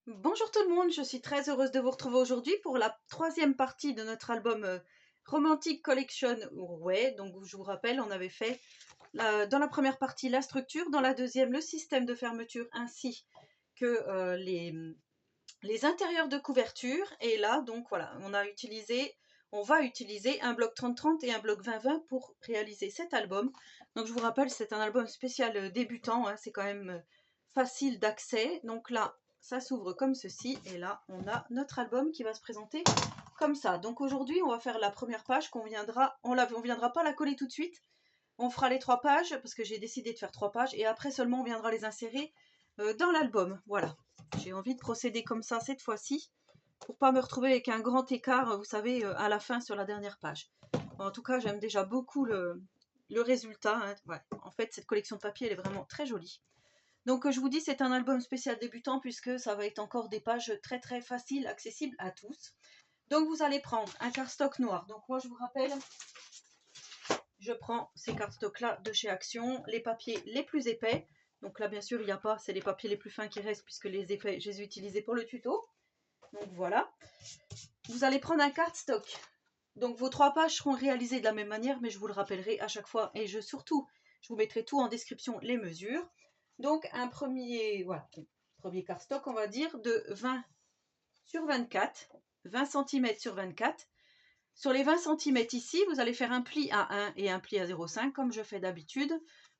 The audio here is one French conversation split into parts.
Bonjour tout le monde, je suis très heureuse de vous retrouver aujourd'hui pour la troisième partie de notre album Romantic Collection Way. Donc je vous rappelle, on avait fait dans la première partie la structure, dans la deuxième le système de fermeture ainsi que les intérieurs de couverture. Et là, donc voilà, on va utiliser un bloc 30-30 et un bloc 20-20 pour réaliser cet album. Donc je vous rappelle, c'est un album spécial débutant, hein, c'est quand même facile d'accès. Donc là, ça s'ouvre comme ceci et là, on a notre album qui va se présenter comme ça. Donc aujourd'hui, on va faire la première page on viendra pas la coller tout de suite. On fera les 3 pages parce que j'ai décidé de faire 3 pages et après seulement on viendra les insérer dans l'album. Voilà, j'ai envie de procéder comme ça cette fois-ci pour pas me retrouver avec un grand écart, vous savez, à la fin sur la dernière page. En tout cas, j'aime déjà beaucoup le résultat, hein. Ouais. En fait, cette collection de papier, elle est vraiment très jolie. Donc je vous dis, c'est un album spécial débutant puisque ça va être encore des pages très très faciles, accessibles à tous. Donc vous allez prendre un cardstock noir. Donc moi je vous rappelle, je prends ces cardstocks là de chez Action, les papiers les plus épais. Donc là bien sûr il n'y a pas, c'est les papiers les plus fins qui restent puisque les épais je les ai utilisés pour le tuto. Donc voilà. Vous allez prendre un cardstock. Donc vos 3 pages seront réalisées de la même manière, mais je vous le rappellerai à chaque fois et je vous mettrai tout en description, les mesures. Donc un premier cardstock, on va dire, de 20 sur 24, 20 cm sur 24. Sur les 20 cm ici, vous allez faire un pli à 1 et un pli à 0,5 comme je fais d'habitude.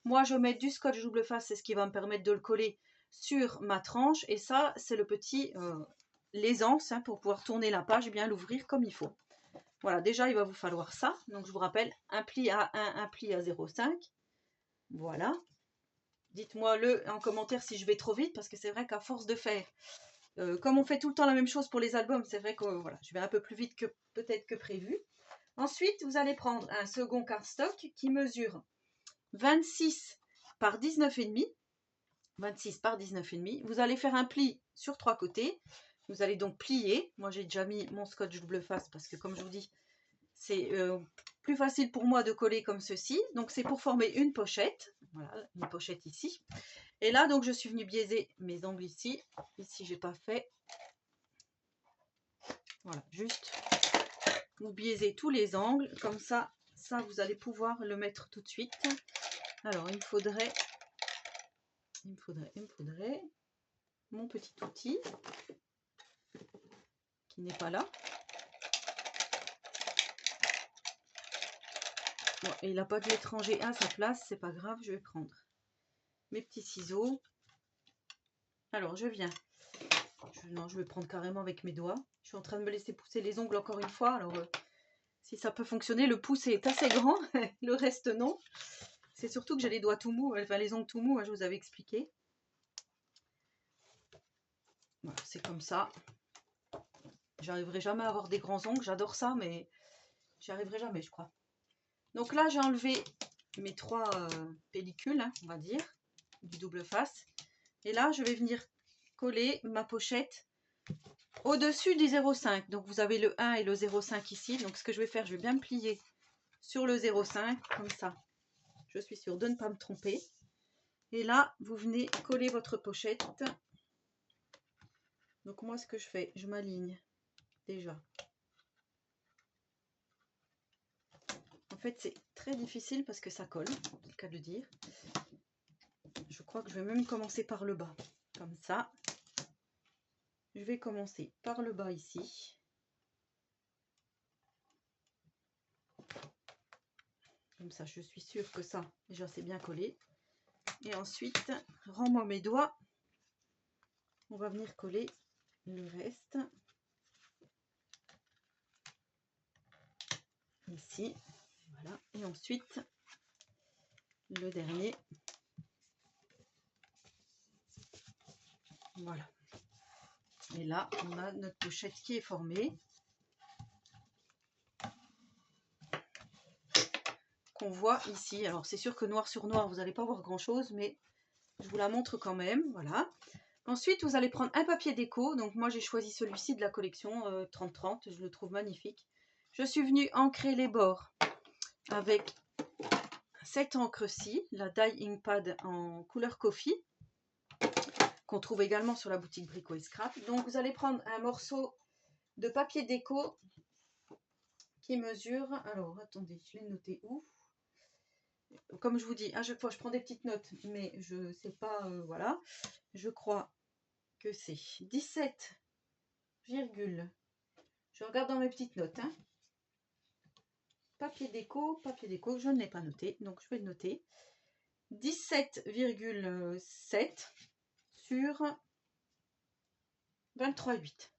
Moi, je mets du scotch double face, c'est ce qui va me permettre de le coller sur ma tranche. Et ça, c'est le petit l'aisance, hein, pour pouvoir tourner la page et bien l'ouvrir comme il faut. Voilà, déjà, il va vous falloir ça. Donc, je vous rappelle, un pli à 1, un pli à 0,5. Voilà. Dites-moi en commentaire si je vais trop vite, parce que c'est vrai qu'à force de faire, comme on fait tout le temps la même chose pour les albums, c'est vrai que voilà, je vais un peu plus vite que peut-être que prévu. Ensuite, vous allez prendre un second cardstock qui mesure 26 par 19,5. 26 par 19,5. Vous allez faire un pli sur 3 côtés. Vous allez donc plier. Moi, j'ai déjà mis mon scotch double face parce que, comme je vous dis, c'est plus facile pour moi de coller comme ceci. Donc, c'est pour former une pochette. Voilà, une pochette ici. Et là, donc, je suis venue biaiser mes angles ici. Ici, j'ai pas fait. Voilà, juste vous biaisez tous les angles. Comme ça, vous allez pouvoir le mettre tout de suite. Alors, il me faudrait mon petit outil qui n'est pas là. Bon, et il n'a pas dû être rangé à sa place, c'est pas grave, je vais prendre mes petits ciseaux. Alors, je viens. Non, je vais prendre carrément avec mes doigts. Je suis en train de me laisser pousser les ongles encore une fois. Alors, si ça peut fonctionner, le pouce est assez grand, le reste non. C'est surtout que j'ai les doigts tout mous, enfin les ongles tout mous, hein, je vous avais expliqué. Voilà, c'est comme ça. J'arriverai jamais à avoir des grands ongles, j'adore ça, mais j'y arriverai jamais, je crois. Donc là, j'ai enlevé mes 3 pellicules, hein, on va dire, du double face. Et là, je vais venir coller ma pochette au-dessus du 0,5. Donc vous avez le 1 et le 0,5 ici. Donc ce que je vais faire, je vais bien me plier sur le 0,5, comme ça. Je suis sûre de ne pas me tromper. Et là, vous venez coller votre pochette. Donc moi, ce que je fais, je m'aligne déjà. En fait, c'est très difficile parce que ça colle, c'est le cas de le dire. Je crois que je vais même commencer par le bas, comme ça. Je vais commencer par le bas ici. Comme ça, je suis sûre que ça, déjà, c'est bien collé. Et ensuite, rends-moi mes doigts. On va venir coller le reste. Ici. Voilà. Et ensuite, le dernier. Voilà. Et là, on a notre pochette qui est formée. Qu'on voit ici. Alors, c'est sûr que noir sur noir, vous n'allez pas voir grand-chose, mais je vous la montre quand même. Voilà. Ensuite, vous allez prendre un papier déco. Donc, moi, j'ai choisi celui-ci de la collection 30-30. Je le trouve magnifique. Je suis venue ancrer les bords avec cette encre-ci, la Die Ink Pad en couleur coffee, qu'on trouve également sur la boutique Brico et Scrap. Donc vous allez prendre un morceau de papier déco qui mesure, alors attendez, je l'ai noté où? Comme je vous dis, à chaque fois je prends des petites notes, mais je sais pas, voilà. Je crois que c'est 17, je regarde dans mes petites notes, hein. Papier déco, je ne l'ai pas noté, donc je vais le noter. 17,7 sur 23,8.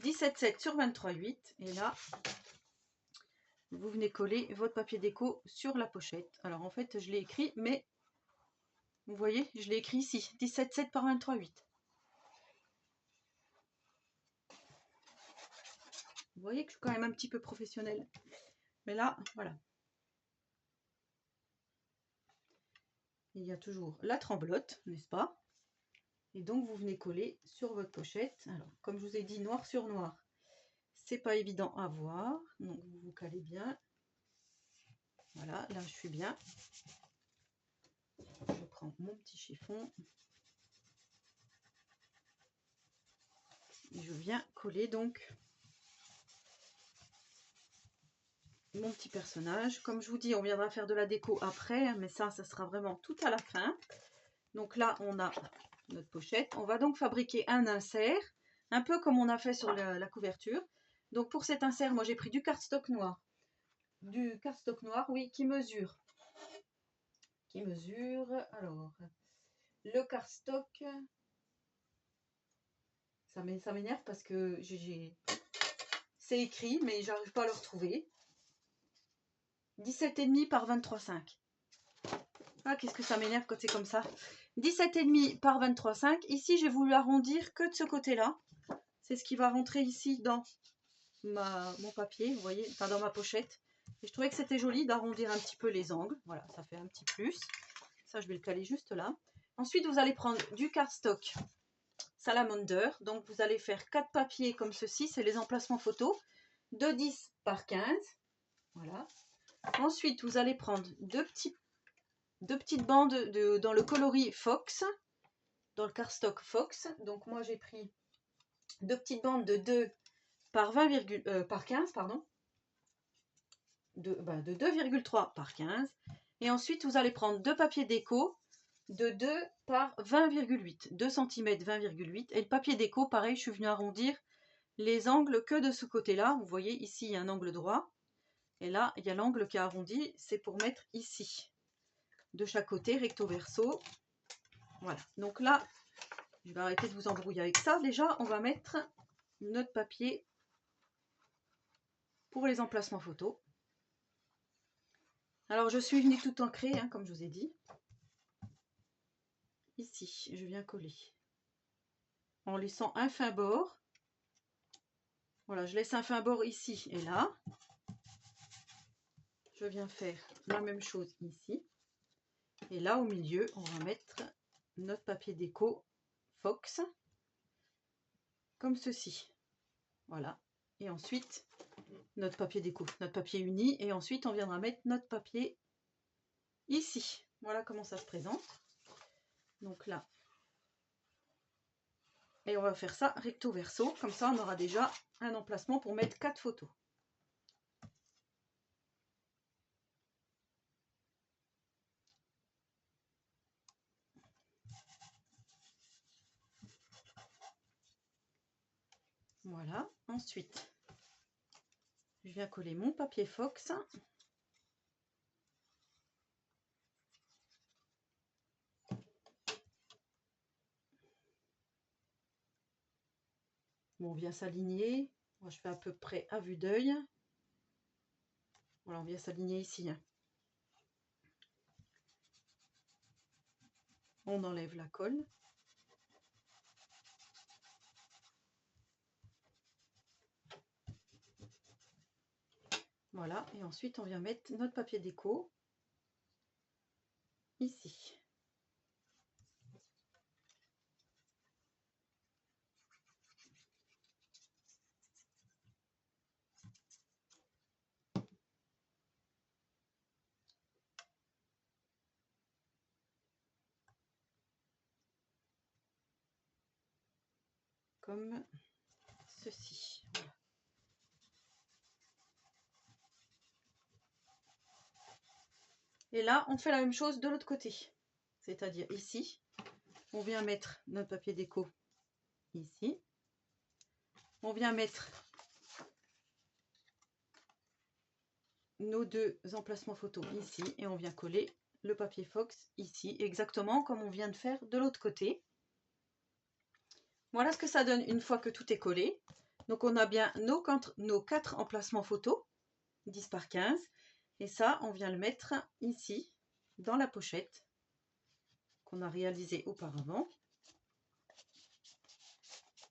17,7 sur 23,8. Et là, vous venez coller votre papier déco sur la pochette. Alors en fait, je l'ai écrit, mais vous voyez, je l'ai écrit ici. 17,7 par 23,8. Vous voyez que je suis quand même un petit peu professionnelle. Mais là, voilà. Il y a toujours la tremblote, n'est-ce pas? Et donc, vous venez coller sur votre pochette. Alors, comme je vous ai dit, noir sur noir, c'est pas évident à voir. Donc, vous vous calez bien. Voilà, là, je suis bien. Je prends mon petit chiffon. Et je viens coller donc mon petit personnage. Comme je vous dis, on viendra faire de la déco après, mais ça sera vraiment tout à la fin. Donc là, on a notre pochette. On va donc fabriquer un insert, un peu comme on a fait sur la couverture. Donc pour cet insert, moi j'ai pris du cardstock noir. Du cardstock noir, oui, qui mesure. Alors, le cardstock, ça m'énerve parce que c'est écrit, mais j'arrive pas à le retrouver. 17,5 par 23,5. Ah, qu'est-ce que ça m'énerve quand c'est comme ça. 17,5 par 23,5. Ici, j'ai voulu arrondir que de ce côté-là. C'est ce qui va rentrer ici dans mon papier, vous voyez, enfin dans ma pochette. Et je trouvais que c'était joli d'arrondir un petit peu les angles. Voilà, ça fait un petit plus. Ça, je vais le caler juste là. Ensuite, vous allez prendre du cardstock Salamander. Donc, vous allez faire 4 papiers comme ceci. C'est les emplacements photos de 10 par 15. Voilà. Ensuite, vous allez prendre deux petites bandes dans le coloris Fox, dans le cardstock Fox. Donc, moi, j'ai pris deux petites bandes de 2 par 20, par 15, pardon. De 2,3 par 15. Et ensuite, vous allez prendre deux papiers déco de 2 par 20,8. 2 cm 20,8. Et le papier déco, pareil, je suis venue arrondir les angles que de ce côté-là. Vous voyez, ici, il y a un angle droit. Et là, il y a l'angle qui est arrondi. C'est pour mettre ici. De chaque côté, recto verso. Voilà. Donc là, je vais arrêter de vous embrouiller avec ça. Déjà, on va mettre notre papier pour les emplacements photos. Alors, je suis venue tout ancrer, hein, comme je vous ai dit. Ici, je viens coller en laissant un fin bord. Voilà, je laisse un fin bord ici et là. Je viens faire la même chose ici. Et là, au milieu, on va mettre notre papier déco Fox, comme ceci. Voilà. Et ensuite, notre papier déco, notre papier uni. Et ensuite, on viendra mettre notre papier ici. Voilà comment ça se présente. Donc là. Et on va faire ça recto verso. Comme ça, on aura déjà un emplacement pour mettre 4 photos. Voilà. Ensuite, je viens coller mon papier Fox. Bon, on vient s'aligner. Moi, je fais à peu près à vue d'œil. Voilà, on vient s'aligner ici. On enlève la colle. Voilà, et ensuite on vient mettre notre papier déco ici. comme ceci. Voilà. Et là, on fait la même chose de l'autre côté. C'est-à-dire ici, on vient mettre notre papier déco ici. On vient mettre nos deux emplacements photos ici et on vient coller le papier Fox ici, exactement comme on vient de faire de l'autre côté. Voilà ce que ça donne une fois que tout est collé. Donc on a bien nos 4 emplacements photos, 10 par 15. Et ça, on vient le mettre ici, dans la pochette qu'on a réalisée auparavant.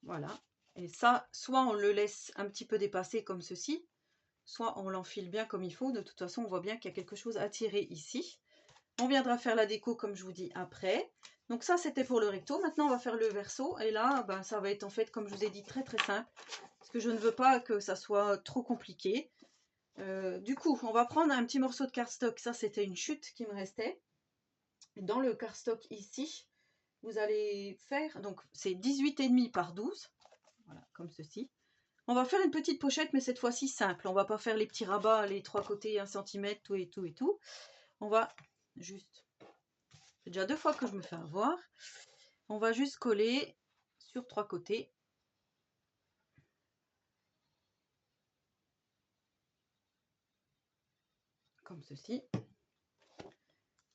Voilà. Et ça, soit on le laisse un petit peu dépasser comme ceci, soit on l'enfile bien comme il faut. De toute façon, on voit bien qu'il y a quelque chose à tirer ici. On viendra faire la déco, comme je vous dis, après. Donc ça, c'était pour le recto. Maintenant, on va faire le verso. Et là, ben, ça va être en fait, comme je vous ai dit, très très simple. Parce que je ne veux pas que ça soit trop compliqué. Du coup, on va prendre un petit morceau de cardstock. Ça, c'était une chute qui me restait. Dans le cardstock ici, vous allez faire, donc c'est 18,5 par 12. Voilà, comme ceci. On va faire une petite pochette, mais cette fois-ci simple. On va pas faire les petits rabats, les 3 côtés, 1 cm, tout et tout et tout. On va juste... C'est déjà 2 fois que je me fais avoir. On va juste coller sur 3 côtés. Comme ceci.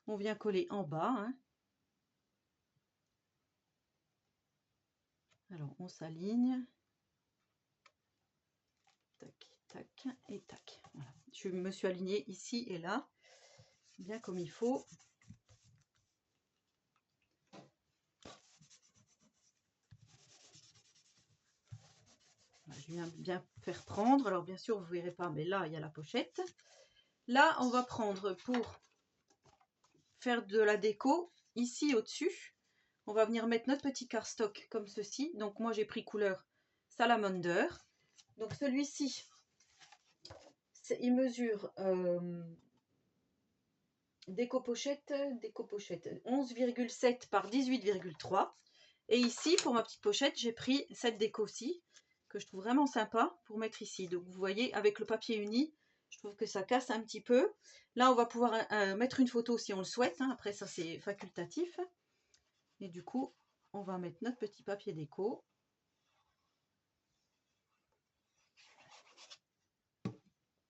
On vient coller en bas. Hein. Alors, on s'aligne. Tac, tac et tac. Voilà. Je me suis alignée ici et là. Bien comme il faut. Je viens bien faire prendre. Alors, bien sûr, vous ne verrez pas, mais là, il y a la pochette. Là, on va prendre pour faire de la déco, ici au-dessus, on va venir mettre notre petit cardstock comme ceci. Donc moi j'ai pris couleur salamander. Donc celui-ci, il mesure déco pochette 11,7 par 18,3. Et ici pour ma petite pochette, j'ai pris cette déco-ci que je trouve vraiment sympa pour mettre ici. Donc vous voyez avec le papier uni, je trouve que ça casse un petit peu. Là on va pouvoir mettre une photo si on le souhaite. Hein. Après ça c'est facultatif. Et du coup, on va mettre notre petit papier déco.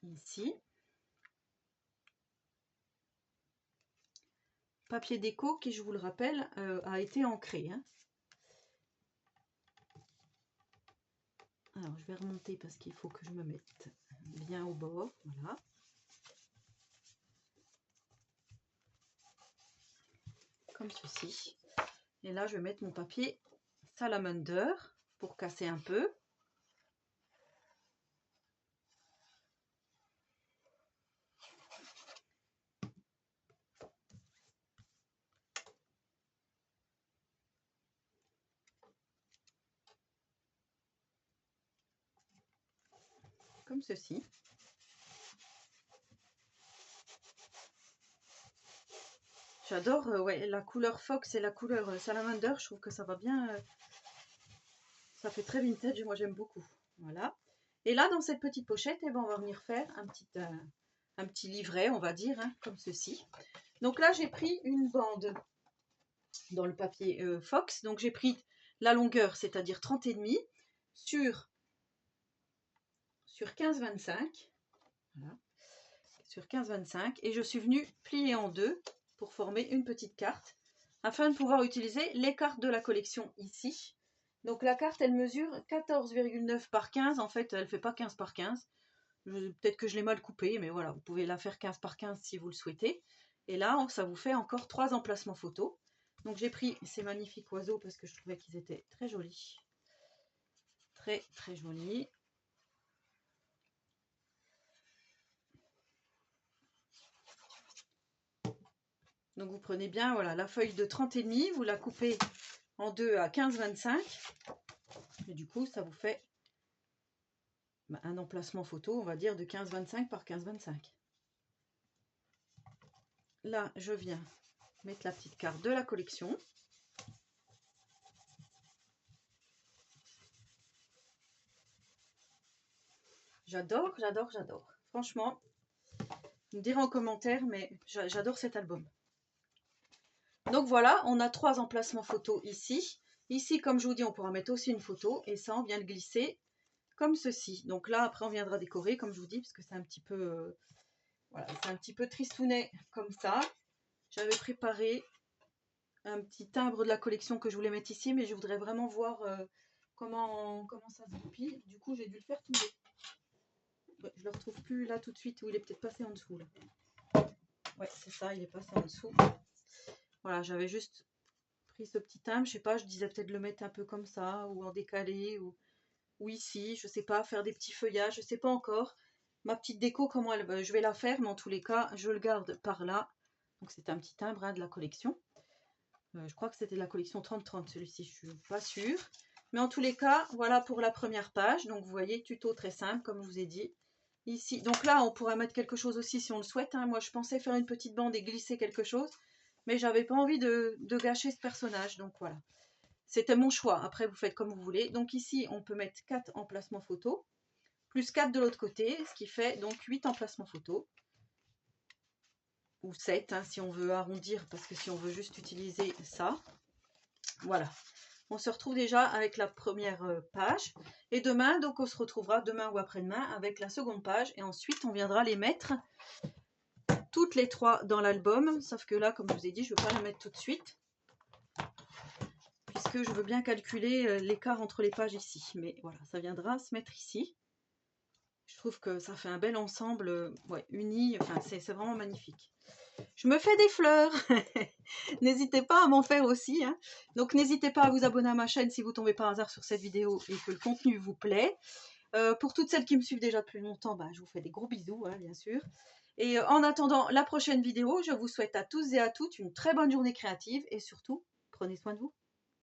Ici. Papier déco qui, je vous le rappelle, a été ancré. Hein. Alors, je vais remonter parce qu'il faut que je me mette bien au bord. Voilà. Comme ceci. Et là, je vais mettre mon papier salamander pour casser un peu. Comme ceci. J'adore ouais, la couleur Fox et la couleur salamander. Je trouve que ça va bien. Ça fait très vintage et moi j'aime beaucoup. Voilà. Et là, dans cette petite pochette, eh ben, on va venir faire un petit livret, on va dire, hein, comme ceci. Donc là, j'ai pris une bande dans le papier Fox. Donc j'ai pris la longueur, c'est-à-dire 30,5 sur 15-25. Voilà. Sur 15-25. Et je suis venue plier en deux pour former une petite carte afin de pouvoir utiliser les cartes de la collection ici. Donc la carte, elle mesure 14,9 par 15. En fait, elle ne fait pas 15 par 15. Peut-être que je l'ai mal coupée, mais voilà, vous pouvez la faire 15 par 15 si vous le souhaitez. Et là, ça vous fait encore 3 emplacements photos. Donc j'ai pris ces magnifiques oiseaux parce que je trouvais qu'ils étaient très jolis. Très, très jolis. Donc vous prenez bien voilà, la feuille de 30,5, vous la coupez en deux à 15-25. Et du coup, ça vous fait un emplacement photo, on va dire, de 15-25 par 15-25. Là, je viens mettre la petite carte de la collection. J'adore, j'adore, j'adore. Franchement, vous me direz en commentaire, mais j'adore cet album. Donc voilà, on a 3 emplacements photos ici. Ici, comme je vous dis, on pourra mettre aussi une photo. Et ça, on vient le glisser comme ceci. Donc là, après, on viendra décorer, comme je vous dis, parce que c'est un petit peu... voilà, c'est un petit peu tristounet comme ça. J'avais préparé un petit timbre de la collection que je voulais mettre ici, mais je voudrais vraiment voir comment ça se goupille. Du coup, j'ai dû le faire tomber. Ouais, je le retrouve plus là tout de suite, où il est peut-être passé en dessous. Là. Ouais, c'est ça, il est passé en dessous. Voilà, j'avais juste pris ce petit timbre. Je sais pas, je disais peut-être le mettre un peu comme ça, ou en décalé, ou ici, je sais pas, faire des petits feuillages, je sais pas encore. Ma petite déco, comment je vais la faire, mais en tous les cas, je le garde par là. Donc c'est un petit timbre de la collection. Je crois que c'était de la collection 30-30, celui-ci, je suis pas sûre. Mais en tous les cas, voilà pour la première page. Donc vous voyez, tuto très simple, comme je vous ai dit. Ici, donc là, on pourrait mettre quelque chose aussi si on le souhaite. Hein. Moi, je pensais faire une petite bande et glisser quelque chose. Mais j'avais pas envie de gâcher ce personnage. Donc voilà. C'était mon choix. Après, vous faites comme vous voulez. Donc ici, on peut mettre 4 emplacements photos. Plus 4 de l'autre côté. Ce qui fait donc 8 emplacements photos. Ou 7 hein, si on veut arrondir. Parce que si on veut juste utiliser ça. Voilà. On se retrouve déjà avec la première page. Et demain, donc on se retrouvera demain ou après-demain avec la seconde page. Et ensuite, on viendra les mettre toutes les 3 dans l'album. Sauf que là, comme je vous ai dit, je ne veux pas les mettre tout de suite. Puisque je veux bien calculer l'écart entre les pages ici. Mais voilà, ça viendra se mettre ici. Je trouve que ça fait un bel ensemble ouais, uni. Enfin, c'est vraiment magnifique. Je me fais des fleurs. N'hésitez pas à m'en faire aussi. Hein. Donc n'hésitez pas à vous abonner à ma chaîne si vous tombez par hasard sur cette vidéo et que le contenu vous plaît. Pour toutes celles qui me suivent déjà depuis longtemps, bah, je vous fais des gros bisous, hein, bien sûr. Et en attendant la prochaine vidéo, je vous souhaite à tous et à toutes une très bonne journée créative et surtout, prenez soin de vous.